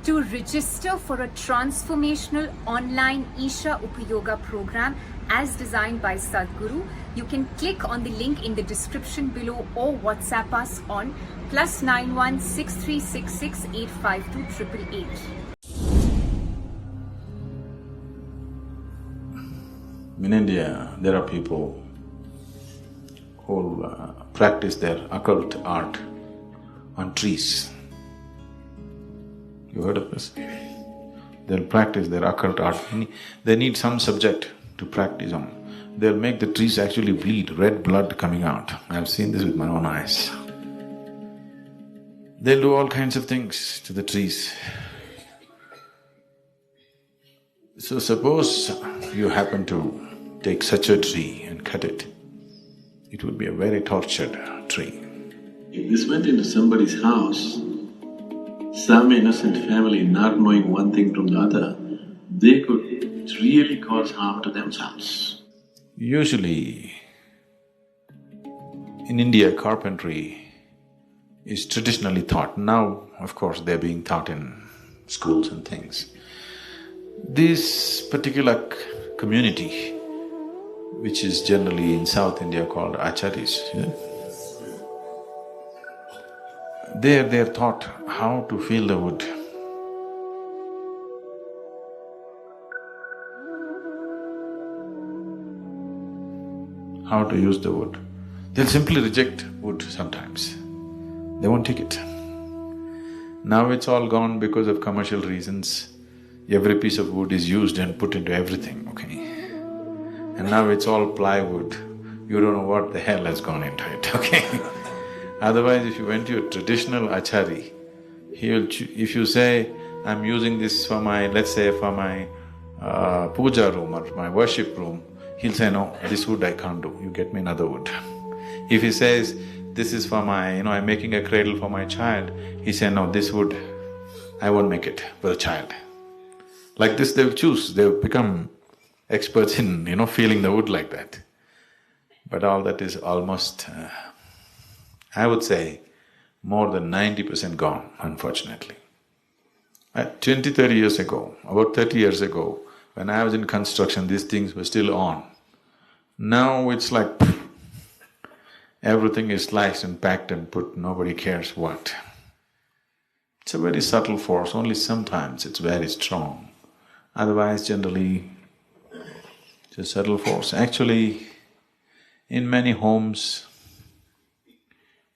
To register for a transformational online Isha Upayoga program as designed by Sadhguru, you can click on the link in the description below or WhatsApp us on +91 6366 852 888. In India, there are people who practice their occult art on trees. You heard of this? They'll practice their occult art. They need some subject to practice on. They'll make the trees actually bleed, red blood coming out. I've seen this with my own eyes. They'll do all kinds of things to the trees. So suppose you happen to take such a tree and cut it, it would be a very tortured tree. If this went into somebody's house, some innocent family not knowing one thing from the other, they could really cause harm to themselves. Usually, in India, carpentry is traditionally taught. Now, of course, they're being taught in schools and things. This particular community, which is generally in South India called acharis, they're taught how to feel the wood. How to use the wood. They'll simply reject wood sometimes. They won't take it. Now it's all gone because of commercial reasons. Every piece of wood is used and put into everything, okay? And now it's all plywood. You don't know what the hell has gone into it, okay? Otherwise, if you went to a traditional achari, if you say, I'm using this for my, let's say for my puja room or my worship room, he'll say, no, this wood I can't do, you get me another wood. If he says, this is for my, I'm making a cradle for my child, he say, no, this wood, I won't make it for the child. Like this they'll choose, they'll become experts in, feeling the wood like that. But all that is almost, I would say, more than 90% gone, unfortunately. 20, 30 years ago, about 30 years ago, when I was in construction, these things were still on. Now it's like everything is sliced and packed and put, nobody cares what. It's a very subtle force, only sometimes it's very strong. Otherwise, generally, it's a subtle force. Actually, in many homes,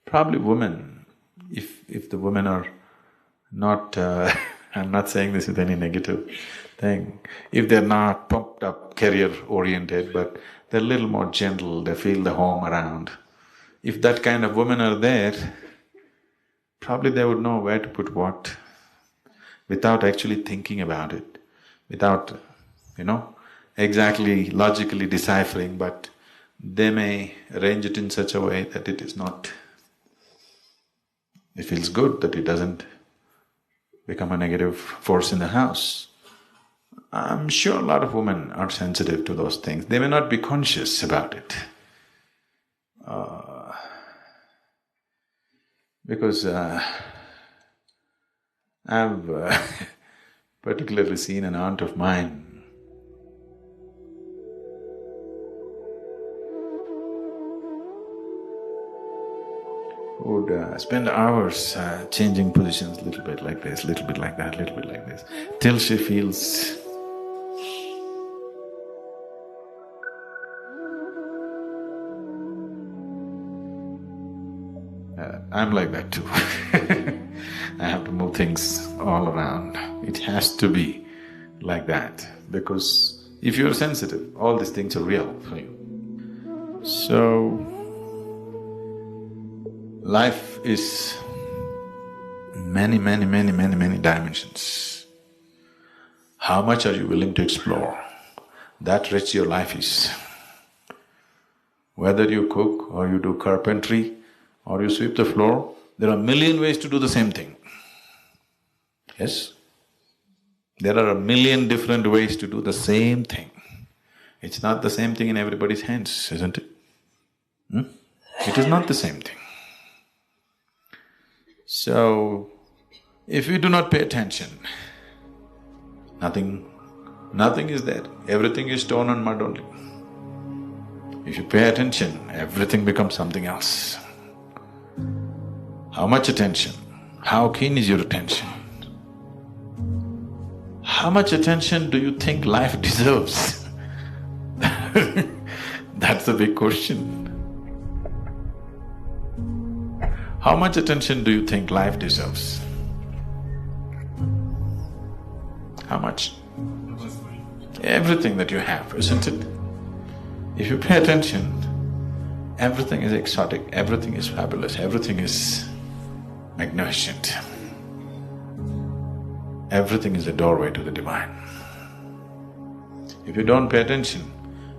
probably women, if the women are not… I'm not saying this with any negative thing, if they're not pumped up, career-oriented, but they're a little more gentle, they feel the home around. If that kind of women are there, probably they would know where to put what, without actually thinking about it, without, exactly logically deciphering, but they may arrange it in such a way that it is not… it feels good, that it doesn't become a negative force in the house. I'm sure a lot of women are sensitive to those things. They may not be conscious about it. Because I've particularly seen an aunt of mine would spend hours changing positions, little bit like this, little bit like that, little bit like this, till she feels I'm like that too. I have to move things all around. It has to be like that, because if you're sensitive, all these things are real for you. So, life is many dimensions. How much are you willing to explore? That rich your life is. Whether you cook or you do carpentry or you sweep the floor, there are a million ways to do the same thing. Yes? There are a million different ways to do the same thing. It's not the same thing in everybody's hands, isn't it? It is not the same thing. So, If you do not pay attention, nothing is there. Everything is stone and mud only. If you pay attention, everything becomes something else. How much attention? How keen is your attention? How much attention do you think life deserves? That's the big question. How much attention do you think life deserves? How much? Everything that you have, isn't it? If you pay attention, everything is exotic, everything is fabulous, everything is magnificent. Everything is a doorway to the divine. If you don't pay attention,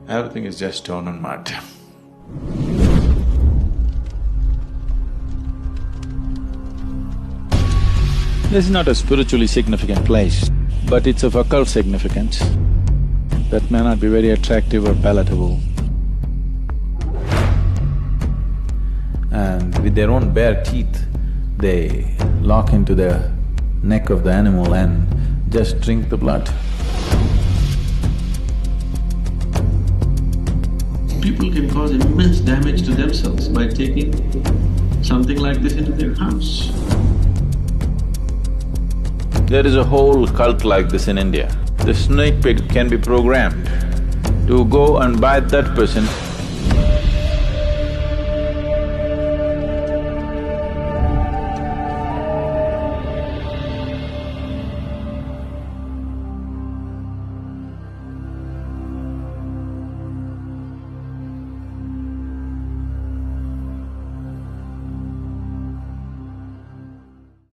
everything is just stone and mud. This is not a spiritually significant place, but it's of occult significance that may not be very attractive or palatable. And with their own bare teeth, they lock into the neck of the animal and just drink the blood. People can cause immense damage to themselves by taking something like this into their house. There is a whole cult like this in India. The snake pit can be programmed to go and bite that person